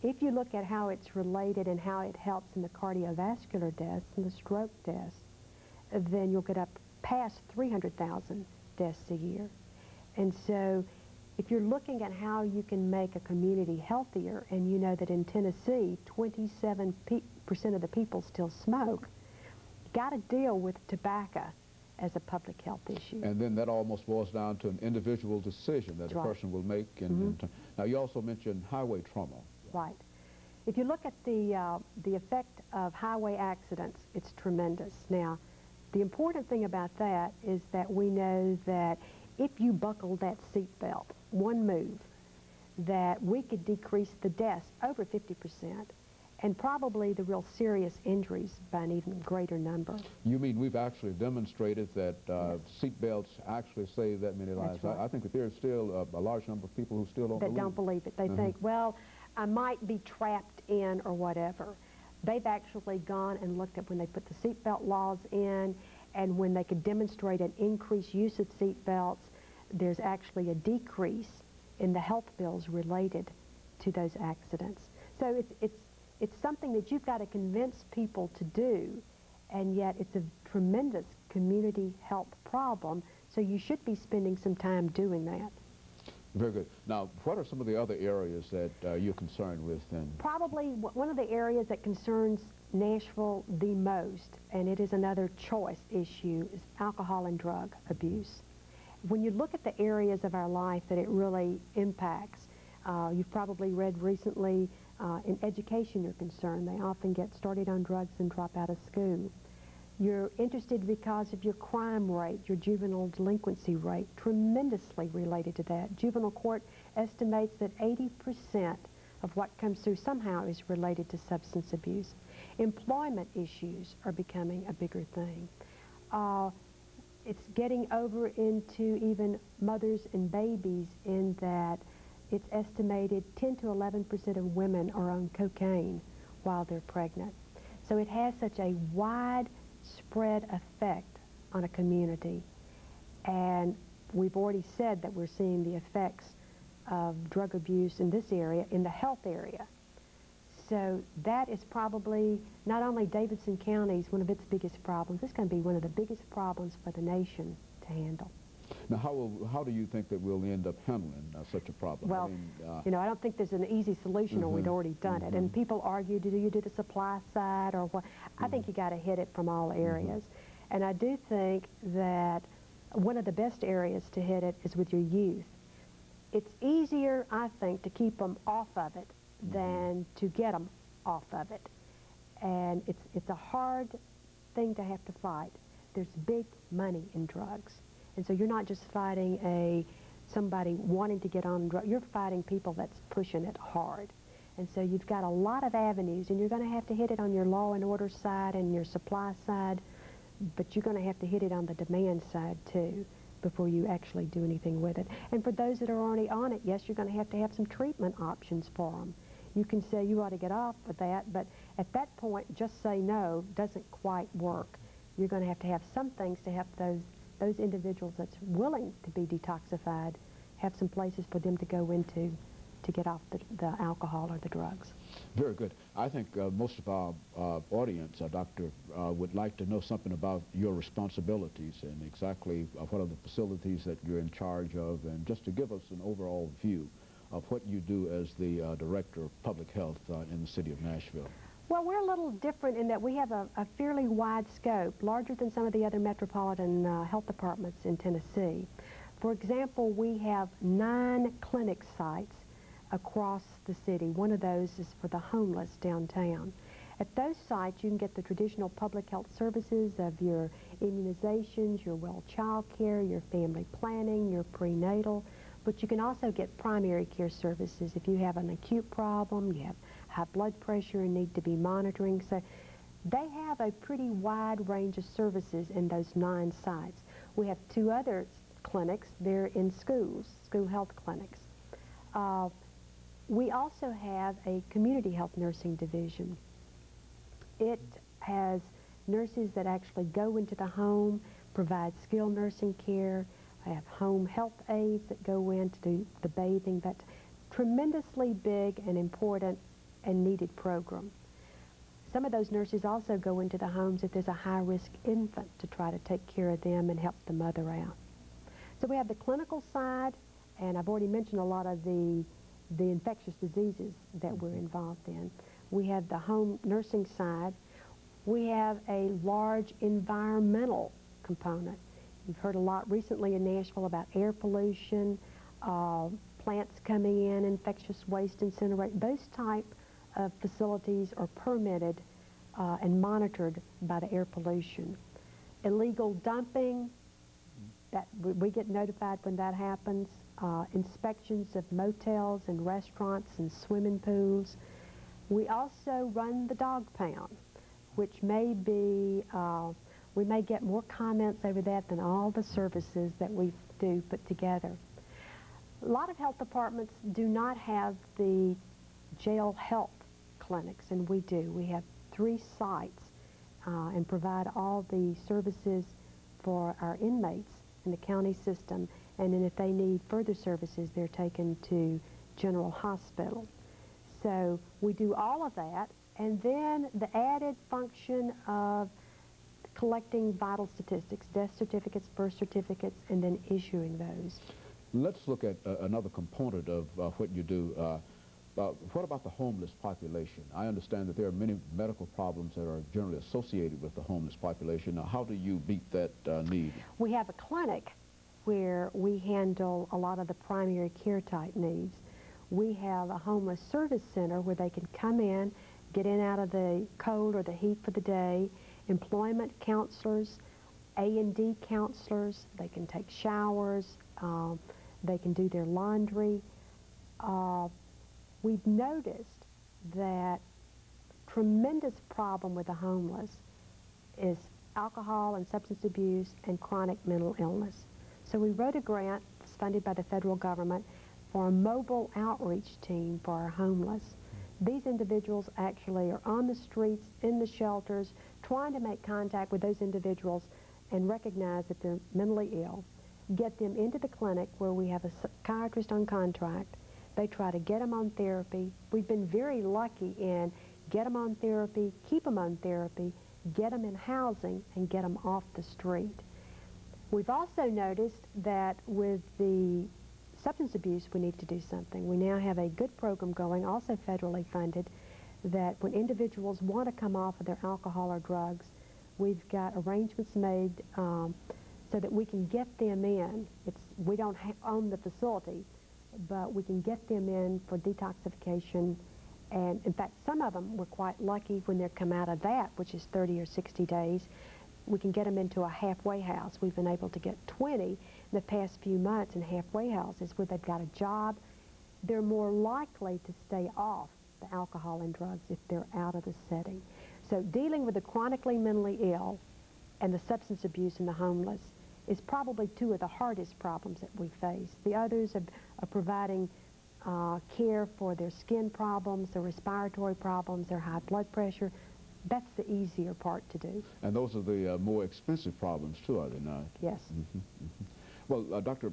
if you look at how it's related and how it helps in the cardiovascular deaths and the stroke deaths, then you'll get up past 300,000 deaths a year. And so if you're looking at how you can make a community healthier, and you know that in Tennessee, 27% of the people still smoke, you got to deal with tobacco as a public health issue. And then that almost boils down to an individual decision that a person will make. Now, you also mentioned highway trauma. Right. If you look at the effect of highway accidents, it's tremendous. Now, the important thing about that is that we know that if you buckle that seatbelt, one move, that we could decrease the deaths over 50%, and probably the real serious injuries by an even greater number. You mean we've actually demonstrated that seatbelts actually save that many lives? Right. I think that there's still a large number of people who still don't believe it. They think, well, I might be trapped in or whatever. They've actually gone and looked at when they put the seatbelt laws in, and when they could demonstrate an increased use of seatbelts, there's actually a decrease in the health bills related to those accidents. So it's something that you've got to convince people to do, and yet it's a tremendous community health problem, so you should be spending some time doing that. Very good. Now, what are some of the other areas that you're concerned with then? Probably one of the areas that concerns Nashville the most, and it is another choice issue, is alcohol and drug abuse. When you look at the areas of our life that it really impacts, you've probably read recently in education you're concerned. They often get started on drugs and drop out of school. You're interested because of your crime rate, your juvenile delinquency rate, tremendously related to that. Juvenile court estimates that 80% of what comes through somehow is related to substance abuse. Employment issues are becoming a bigger thing. It's getting over into even mothers and babies, in that it's estimated 10 to 11% of women are on cocaine while they're pregnant. So it has such a widespread effect on a community. And we've already said that we're seeing the effects of drug abuse in this area, in the health area. So that is probably not only Davidson County's one of its biggest problems, it's going to be one of the biggest problems for the nation to handle. Now, how do you think that we'll end up handling such a problem? Well, you know, I don't think there's an easy solution, or we'd already done it. And people argue, do you do the supply side or what? I think you got to hit it from all areas. And I do think that one of the best areas to hit it is with your youth. It's easier, I think, to keep them off of it than to get them off of it. And it's a hard thing to have to fight. There's big money in drugs. And so you're not just fighting somebody wanting to get on drugs, you're fighting people that's pushing it hard. And so you've got a lot of avenues, and you're going to have to hit it on your law and order side and your supply side, but you're going to have to hit it on the demand side too before you actually do anything with it. And for those that are already on it, yes, you're going to have some treatment options for them. You can say you ought to get off with that, but at that point, just say no doesn't quite work. You're going to have some things to help those individuals that's willing to be detoxified, have some places for them to go into to get off the alcohol or the drugs. Very good. I think most of our audience, Doctor, would like to know something about your responsibilities and exactly what are the facilities that you're in charge of, and just to give us an overall view of what you do as the Director of Public Health in the city of Nashville. Well, we're a little different in that we have a fairly wide scope, larger than some of the other metropolitan health departments in Tennessee. For example, we have 9 clinic sites across the city. One of those is for the homeless downtown. At those sites, you can get the traditional public health services of your immunizations, your well child care, your family planning, your prenatal, but you can also get primary care services if you have an acute problem, you have high blood pressure and need to be monitoring. So they have a pretty wide range of services in those 9 sites. We have 2 other clinics. They're in schools, school health clinics. We also have a community health nursing division. It has nurses that actually go into the home, provide skilled nursing care. I have home health aides that go in to do the bathing. That's tremendously big and important and needed program. Some of those nurses also go into the homes if there's a high-risk infant to try to take care of them and help the mother out. So we have the clinical side, and I've already mentioned a lot of the infectious diseases that we're involved in. We have the home nursing side. We have a large environmental component. You've heard a lot recently in Nashville about air pollution, plants coming in, infectious waste incineration. Those type of facilities are permitted and monitored by the air pollution. Illegal dumping, that we get notified when that happens. Inspections of motels and restaurants and swimming pools. We also run the dog pound, which may be, we may get more comments over that than all the services that we do put together. A lot of health departments do not have the jail health clinics, and we do. We have 3 sites and provide all the services for our inmates in the county system, and then if they need further services, they're taken to General Hospital. So we do all of that, and then the added function of collecting vital statistics, death certificates, birth certificates, and then issuing those. Let's look at another component of what you do. What about the homeless population? I understand that there are many medical problems that are generally associated with the homeless population. Now, how do you meet that need? We have a clinic where we handle a lot of the primary care type needs. We have a homeless service center where they can come in, get in out of the cold or the heat for the day, employment counselors, A&D counselors, they can take showers, they can do their laundry. We've noticed that tremendous problem with the homeless is alcohol and substance abuse and chronic mental illness. So we wrote a grant that's funded by the federal government for a mobile outreach team for our homeless. These individuals actually are on the streets, in the shelters, trying to make contact with those individuals and recognize that they're mentally ill, get them into the clinic where we have a psychiatrist on contract. They try to get them on therapy. We've been very lucky in get them on therapy, keep them on therapy, get them in housing, and get them off the street. We've also noticed that with the substance abuse, we need to do something. We now have a good program going, also federally funded, that when individuals want to come off of their alcohol or drugs, we've got arrangements made so that we can get them in. We don't own the facility, but we can get them in for detoxification. And in fact, some of them, we're quite lucky when they come out of that, which is 30 or 60 days, we can get them into a halfway house. We've been able to get 20 in the past few months in halfway houses where they've got a job. They're more likely to stay off the alcohol and drugs if they're out of the setting. So dealing with the chronically mentally ill and the substance abuse and the homeless is probably 2 of the hardest problems that we face. The others are providing care for their skin problems, their respiratory problems, their high blood pressure. That's the easier part to do. And those are the more expensive problems too, are they not? Yes. Well, Doctor,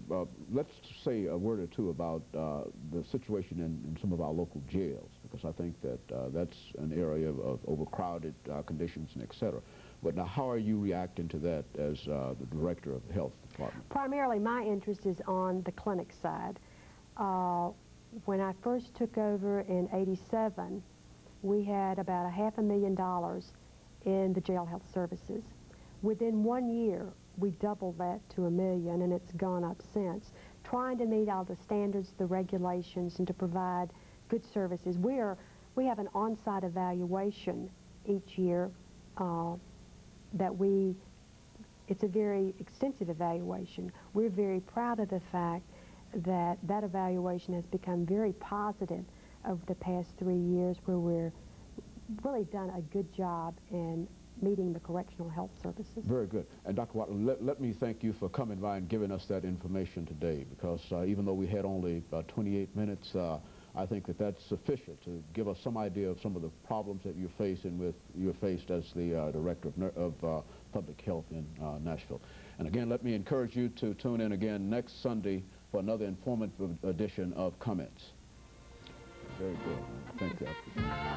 let's say a word or two about the situation in some of our local jails, because I think that that's an area of overcrowded conditions and et cetera. But now, how are you reacting to that as the director of the health department? Primarily, my interest is on the clinic side. When I first took over in '87, we had about $500,000 in the jail health services. Within 1 year, we doubled that to $1 million, and it's gone up since, trying to meet all the standards, the regulations, and to provide good services. We have an on-site evaluation each year it's a very extensive evaluation. We're very proud of the fact that that evaluation has become very positive over the past 3 years, where we're really done a good job in meeting the correctional health services. Very good. And Dr. Wadley, let me thank you for coming by and giving us that information today, because even though we had only 28 minutes, I think that that's sufficient to give us some idea of some of the problems that you're faced as the director of public health in Nashville. And again, let me encourage you to tune in again next Sunday for another informative edition of Comments. Very good. Thank you.